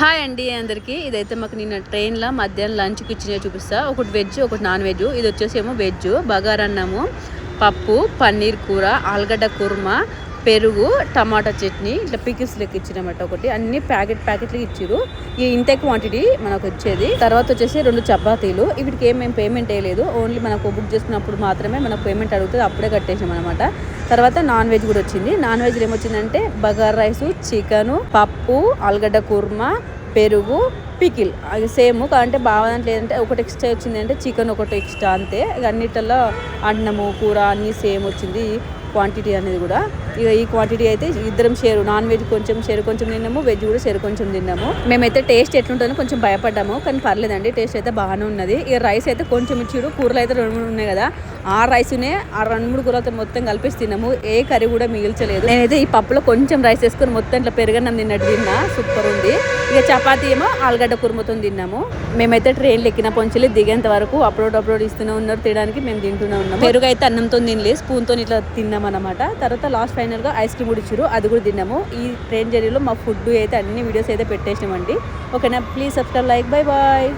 Hi అండి అందరికీ. ఇదైతే మాకు నిన్న ట్రైన్లో మధ్యాహ్నం లంచ్కి ఇచ్చినవి చూపిస్తా. ఒకటి వెజ్, ఒకటి నాన్ వెజ్. ఇది వచ్చేసి ఏమో వెజ్, బగారన్నము, పప్పు, పన్నీర్ కూర, ఆలుగడ్డ కుర్మా, పెరుగు, టమాటా చట్నీ, ఇట్లా పికిల్స్ లెక్క ఇచ్చినమాట. ఒకటి అన్ని ప్యాకెట్లు ఇచ్చిరు. ఈ ఇంతే క్వాంటిటీ మనకు వచ్చేది. తర్వాత వచ్చేసి 2 చపాతీలు. వీటికి మేము పేమెంట్ వేయలేదు, ఓన్లీ మనకు బుక్ చేసుకున్నప్పుడు మాత్రమే మనకు పేమెంట్ అడుగుతుంది, అప్పుడే కట్టేసాం అనమాట. తర్వాత నాన్ వెజ్ కూడా వచ్చింది. నాన్ వెజ్ ఏమొచ్చిందంటే బగారా రైసు, చికెను, పప్పు, ఆలుగడ్డ కుర్మా, పెరుగు, పికిల్. అది సేమ్ అంటే బాగా లేదంటే ఒకటి ఎక్స్ట్రా వచ్చింది, అంటే చికెన్ ఒకటి ఎక్స్ట్రా అంతే. ఇక అన్నిటిలో అన్నము కూర అన్నీ సేమ్ వచ్చింది క్వాంటిటీ అనేది కూడా. ఇక ఈ క్వాంటిటీ అయితే ఇద్దరం షేరు, నాన్ వెజ్ కొంచెం తిన్నాము, వెజ్ కూడా కొంచెం తిన్నాము. మేమైతే టేస్ట్ ఎట్లుంటుందో కొంచెం భయపడ్డాము, కానీ పర్లేదండి, టేస్ట్ అయితే బాగానే ఉన్నది. ఇక రైస్ అయితే కొంచెం ఇచ్చిరు, కూరలు అయితే 2-3 ఉన్నాయి కదా, ఆ రైస్నే ఆ 2-3 కూరలతో మొత్తం కలిపేసి తిన్నాము. ఏ కర్రీ కూడా మిగిల్చలేదు. నేనైతే ఈ పప్పులో కొంచెం రైస్ వేసుకొని మొత్తం ఇట్లా పెరగన్నం తిన్నట్టు తిన్నా, సూపర్ ఉంది. ఇక చపాతీ ఏమో ఆలుగడ్డ కుర్మతో తిన్నాము. మేమైతే ట్రైన్లు ఎక్కిన పొంచెలు దిగేంత వరకు అప్లోడ్ ఇస్తూనే ఉన్నారు, తినడానికి మేము తింటూనే ఉన్నాం. పెరుగు అయితే అన్నంతో తినలేదు, స్పూన్తో ఇట్లా తిన్నాం అనమాట. తర్వాత లాస్ట్ ఫైనల్గా ఐస్ క్రీమ్ కూడా ఇచ్చారు, అది కూడా తిన్నాము. ఈ ట్రైన్ జర్నీలో మా ఫుడ్ అయితే అన్ని వీడియోస్ అయితే పెట్టేసినామండి. ఓకేనా, please subscribe, like, bye bye.